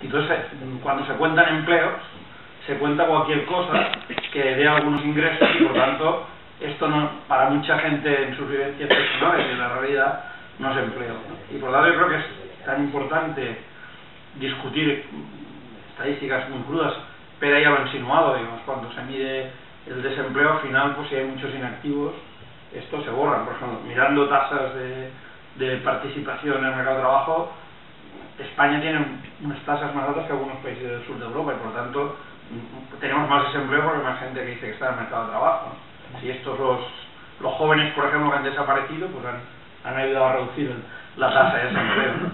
Entonces, cuando se cuentan empleos, se cuenta cualquier cosa que dé algunos ingresos y, por tanto, esto no, para mucha gente en sus vivencias personales y en la realidad, no es empleo, ¿no? Y por lo tanto yo creo que es tan importante discutir estadísticas muy crudas. Pero ya lo he insinuado, digamos, cuando se mide el desempleo, al final, pues si hay muchos inactivos, esto se borra. Por ejemplo, mirando tasas de participación en el mercado de trabajo, España tiene unas tasas más altas que algunos países del sur de Europa y, por tanto, tenemos más desempleo porque hay más gente que dice que está en el mercado de trabajo, ¿no? Si estos los jóvenes, por ejemplo, que han desaparecido, pues han ayudado a reducir la tasa de desempleo, ¿no?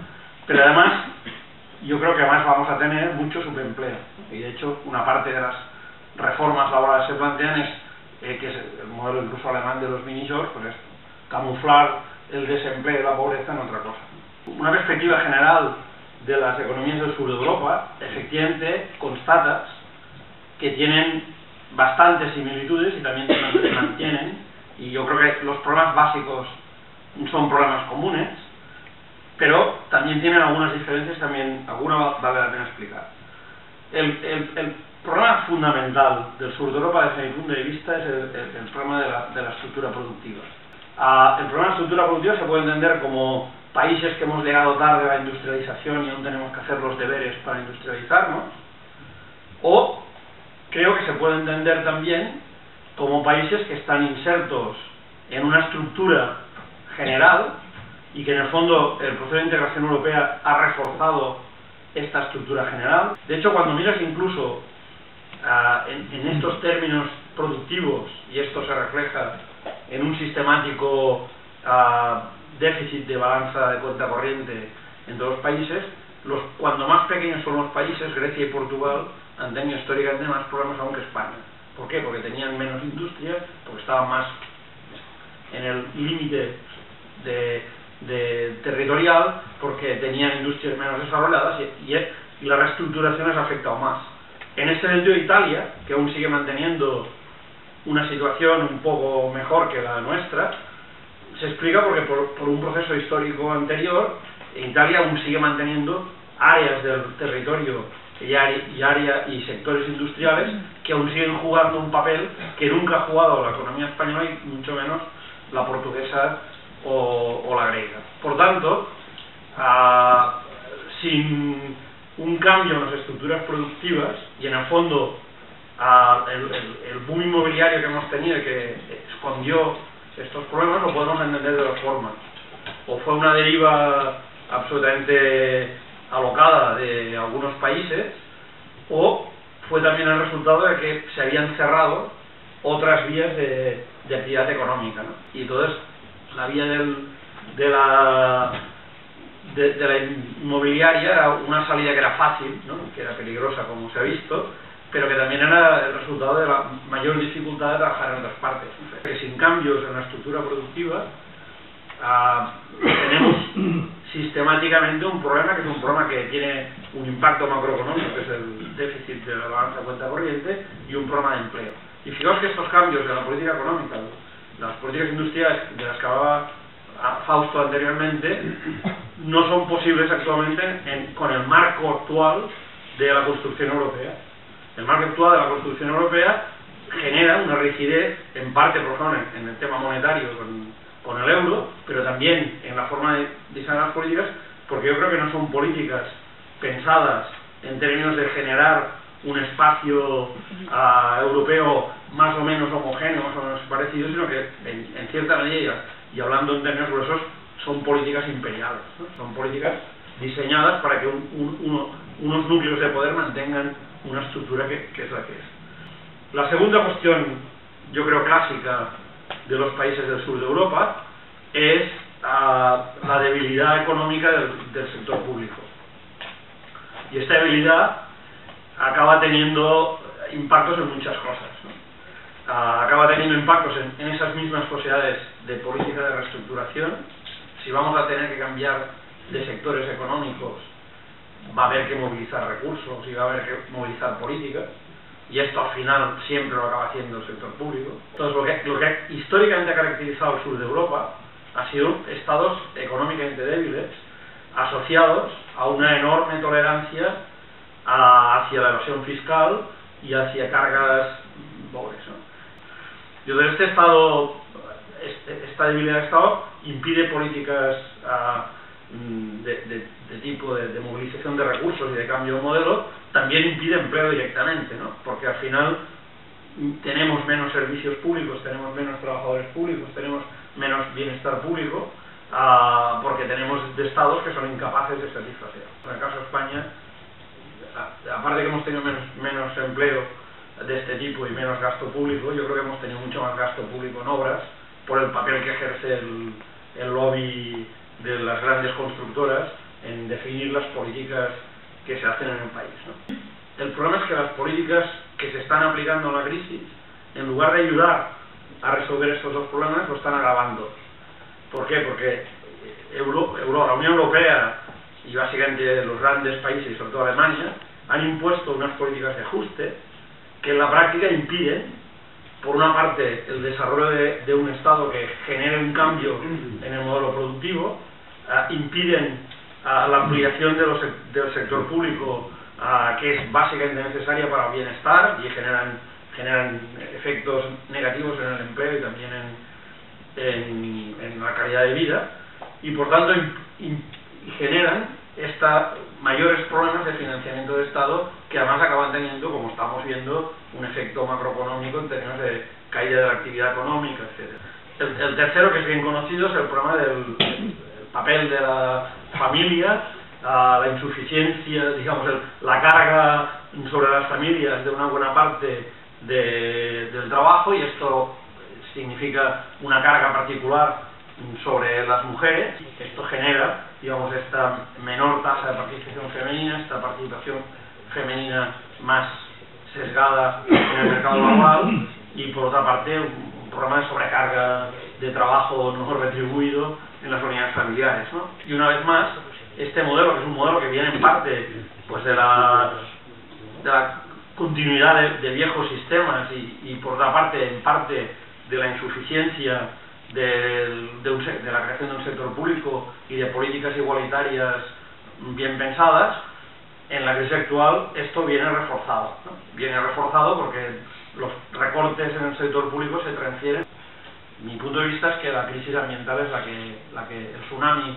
Pero además, yo creo que además vamos a tener mucho subempleo. Y de hecho, una parte de las reformas laborales que se plantean es, que es el modelo incluso alemán de los mini-jobs, pues es camuflar el desempleo y la pobreza en otra cosa. Una perspectiva general de las economías del sur de Europa, efectivamente constatas que tienen bastantes similitudes y también se mantienen, y yo creo que los problemas básicos son problemas comunes, pero también tienen algunas diferencias, también alguna vale la pena explicar. El problema fundamental del sur de Europa, desde mi punto de vista, es el problema de la estructura productiva. El problema de la estructura productiva se puede entender como países que hemos llegado tarde a la industrialización y aún tenemos que hacer los deberes para industrializarnos, o creo que se puede entender también como países que están insertos en una estructura general y que en el fondo el proceso de integración europea ha reforzado esta estructura general. De hecho, cuando miras incluso en estos términos productivos, y esto se refleja en un sistemático déficit de balanza de cuenta corriente en todos los países, cuando más pequeños son los países, Grecia y Portugal han tenido históricamente más problemas aún que España. ¿Por qué? Porque tenían menos industria, porque estaban más en el límite territorial, porque tenían industrias menos desarrolladas y la reestructuración les ha afectado más. En este sentido, Italia, que aún sigue manteniendo una situación un poco mejor que la nuestra, se explica porque por un proceso histórico anterior, Italia aún sigue manteniendo áreas del territorio y sectores industriales que aún siguen jugando un papel que nunca ha jugado la economía española y mucho menos la portuguesa o la griega. Por tanto, sin un cambio en las estructuras productivas y en el fondo el boom inmobiliario que hemos tenido y que escondió estos problemas, lo podemos entender de dos formas. O fue una deriva absolutamente alocada de algunos países, o fue también el resultado de que se habían cerrado otras vías de actividad económica, ¿no? Y entonces la vía de la inmobiliaria era una salida que era fácil, ¿no? Que era peligrosa, como se ha visto, pero que también era el resultado de la mayor dificultad de trabajar en otras partes. Que sin cambios en la estructura productiva tenemos sistemáticamente un problema, que es un problema que tiene un impacto macroeconómico, que es el déficit de la balanza de cuenta corriente, y un problema de empleo. Y fijaos que estos cambios de la política económica, las políticas industriales de las que hablaba Fausto anteriormente, no son posibles actualmente con el marco actual de la construcción europea. El marco actual de la construcción europea genera una rigidez, en parte, por ejemplo, en el tema monetario con el euro, pero también en la forma de diseñar las políticas, porque yo creo que no son políticas pensadas en términos de generar un espacio europeo más o menos homogéneo, más o menos parecido, sino que en cierta medida, y hablando en términos gruesos, son políticas imperiales, ¿no? Son políticas diseñadas para que unos núcleos de poder mantengan una estructura que es la que es. La segunda cuestión, yo creo clásica, de los países del sur de Europa es la debilidad económica del sector público. Y esta debilidad acaba teniendo impactos en muchas cosas, ¿no? Acaba teniendo impactos en esas mismas posibilidades de política de reestructuración. Si vamos a tener que cambiar de sectores económicos, va a haber que movilizar recursos y va a haber que movilizar políticas, y esto al final siempre lo acaba haciendo el sector público. Entonces, lo que históricamente ha caracterizado el sur de Europa ha sido estados económicamente débiles asociados a una enorme tolerancia hacia la evasión fiscal y hacia cargas dobles, ¿no? Y entonces esta debilidad de Estado impide políticas de tipo de movilización de recursos y de cambio de modelo, también impide empleo directamente, ¿no? Porque al final tenemos menos servicios públicos, tenemos menos trabajadores públicos, tenemos menos bienestar público, porque tenemos estados que son incapaces de satisfacer. En el caso de España, aparte de que hemos tenido menos empleo de este tipo y menos gasto público, yo creo que hemos tenido mucho más gasto público en obras por el papel que ejerce el lobby de las grandes constructoras en definir las políticas que se hacen en el país, ¿no? El problema es que las políticas que se están aplicando en la crisis, en lugar de ayudar a resolver estos dos problemas, lo están agravando. ¿Por qué? Porque la Unión Europea y básicamente los grandes países, y sobre todo Alemania, han impuesto unas políticas de ajuste que en la práctica impiden, por una parte, el desarrollo de un Estado que genere un cambio en el modelo productivo, impiden la ampliación del sector público, que es básicamente necesaria para el bienestar, y generan efectos negativos en el empleo y también en la calidad de vida, y por tanto generan mayores problemas de financiamiento de Estado, que además acaban teniendo, como estamos viendo, un efecto macroeconómico en términos de caída de la actividad económica, etc. El tercero, que es bien conocido, es el problema del papel de la familia, la insuficiencia, digamos, la carga sobre las familias de una buena parte del trabajo, y esto significa una carga particular sobre las mujeres. Esto genera, digamos, esta menor tasa de participación femenina, esta participación femenina más sesgada en el mercado laboral, y por otra parte un problema de sobrecarga de trabajo no retribuido en las unidades familiares, ¿no? Y una vez más, este modelo, que es un modelo que viene en parte pues de la continuidad de viejos sistemas, y por otra parte, en parte, de la insuficiencia de la creación de un sector público y de políticas igualitarias bien pensadas, en la crisis actual esto viene reforzado, ¿no? Viene reforzado porque los recortes en el sector público se transfieren. Mi punto de vista es que la crisis ambiental es el tsunami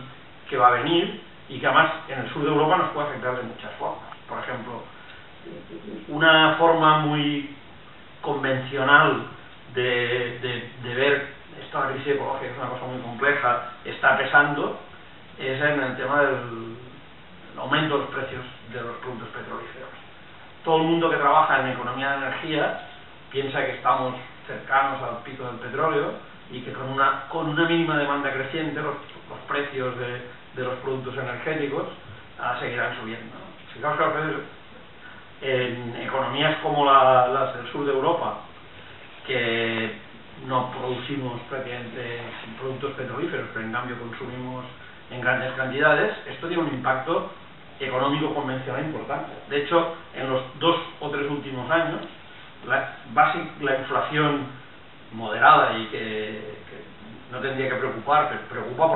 que va a venir, y que además en el sur de Europa nos puede afectar de muchas formas. Por ejemplo, una forma muy convencional de ver esto, la crisis ecológica, es una cosa muy compleja, está pesando, es en el tema del aumento de los precios de los productos petrolíferos. Todo el mundo que trabaja en economía de energía piensa que estamos cercanos al pico del petróleo, y que con una mínima demanda creciente los precios de los productos energéticos seguirán subiendo. Fijaos que en economías como las del sur de Europa, que no producimos prácticamente productos petrolíferos, pero en cambio consumimos en grandes cantidades, esto tiene un impacto económico convencional importante. De hecho, en los 2 o 3 últimos años, la inflación moderada, y que no tendría que preocupar, pero preocupa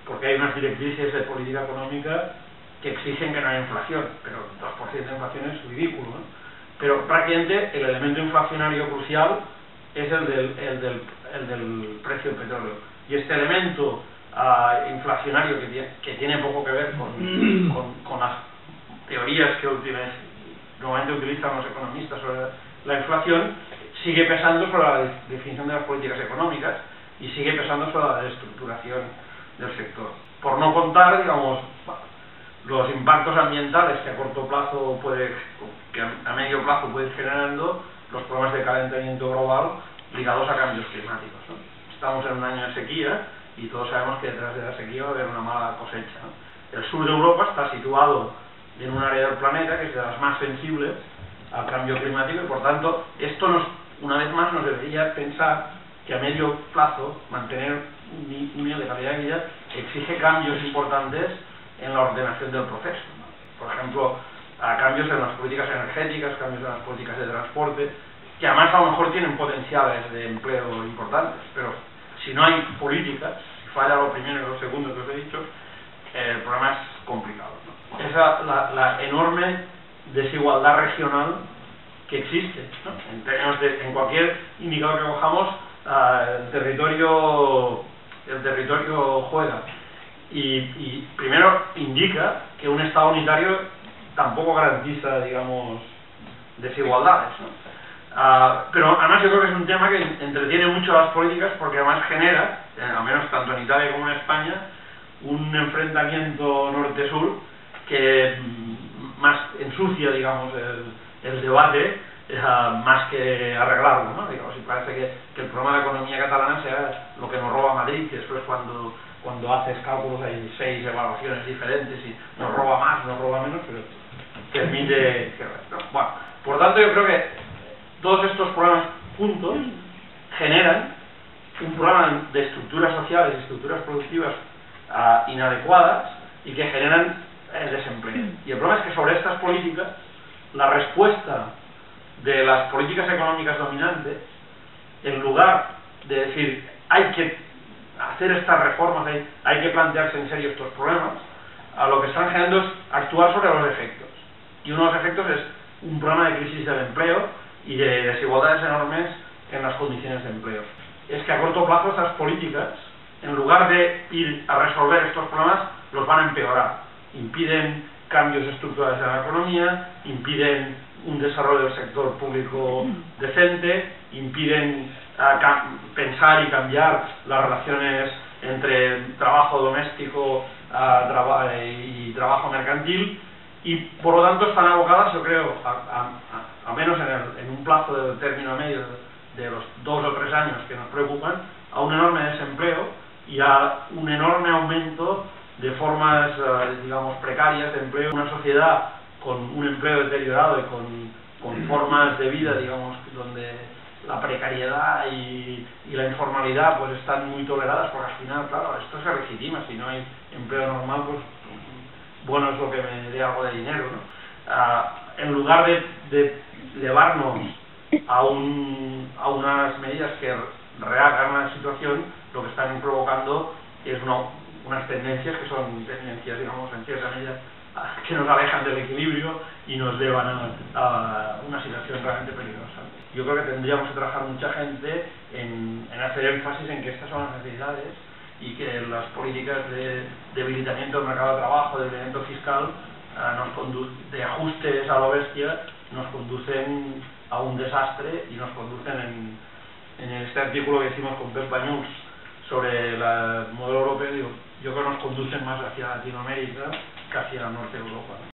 porque hay unas directrices de política económica que exigen que no haya inflación, pero 2% de inflación es ridículo, ¿no? Pero prácticamente el elemento inflacionario crucial es el del precio del petróleo, y este elemento inflacionario que tiene poco que ver con las teorías que normalmente utilizan los economistas sobre la inflación, sigue pesando sobre la definición de las políticas económicas, y sigue pesando sobre la desestructuración del sector. Por no contar, digamos, los impactos ambientales que a corto plazo que a medio plazo puede ir generando los problemas de calentamiento global ligados a cambios climáticos, ¿no? Estamos en un año de sequía, y todos sabemos que detrás de la sequía va a haber una mala cosecha, ¿no? El sur de Europa está situado en un área del planeta que es de las más sensibles al cambio climático, y por tanto esto una vez más nos debería pensar que a medio plazo mantener un nivel de calidad de vida exige cambios importantes en la ordenación del proceso, ¿no? Por ejemplo, cambios en las políticas energéticas, cambios en las políticas de transporte, que además a lo mejor tienen potenciales de empleo importantes, pero si no hay políticas, si falla lo primero y lo segundo que os he dicho, el problema es complicado, ¿no? Es la enorme desigualdad regional que existe, ¿no? En términos en cualquier indicador que cojamos, el territorio juega. Y primero indica que un Estado unitario tampoco garantiza, digamos, desigualdades, ¿no? Pero además yo creo que es un tema que entretiene mucho a las políticas, porque además genera, al menos tanto en Italia como en España, un enfrentamiento norte-sur que más ensucia, digamos, el debate, más que arreglarlo, ¿no? Digamos, y parece que el problema de la economía catalana sea lo que nos roba Madrid, que después cuando haces cálculos hay 6 evaluaciones diferentes y nos roba más, nos roba menos, pero permite que... ¿no? Bueno, por tanto yo creo que todos estos problemas juntos generan un problema de estructuras sociales y estructuras productivas inadecuadas y que generan el desempleo. Y el problema es que sobre estas políticas, la respuesta de las políticas económicas dominantes, en lugar de decir hay que hacer estas reformas, hay que plantearse en serio estos problemas, lo que están generando es actuar sobre los efectos. Y uno de los efectos es un problema de crisis del empleo y de desigualdades enormes en las condiciones de empleo. Es que a corto plazo estas políticas, en lugar de ir a resolver estos problemas, los van a empeorar. Impiden cambios estructurales en la economía, impiden un desarrollo del sector público decente, impiden pensar y cambiar las relaciones entre trabajo doméstico y trabajo mercantil, y por lo tanto están abocadas, yo creo, a menos en un plazo de término medio de los 2 o 3 años que nos preocupan, a un enorme desempleo y a un enorme aumento de formas, digamos, precarias de empleo. Una sociedad con un empleo deteriorado y con formas de vida, digamos, donde la precariedad y la informalidad pues están muy toleradas, porque al final, claro, esto se legitima. Si no hay empleo normal, pues bueno es lo que me dé algo de dinero, ¿no? En lugar de llevarnos a unas medidas que rehagan la situación, lo que están provocando es unas tendencias que son tendencias, digamos, en cierta medida que nos alejan del equilibrio y nos llevan a una situación realmente peligrosa. Yo creo que tendríamos que trabajar mucha gente en hacer énfasis en que estas son las necesidades y que las políticas de debilitamiento del mercado de trabajo, de debilitamiento fiscal, de ajustes a lo bestia, nos conducen a un desastre y nos conducen en este artículo que hicimos con Pep Bañús sobre el modelo europeo, yo creo que nos conducen más hacia Latinoamérica que hacia el norte de Europa.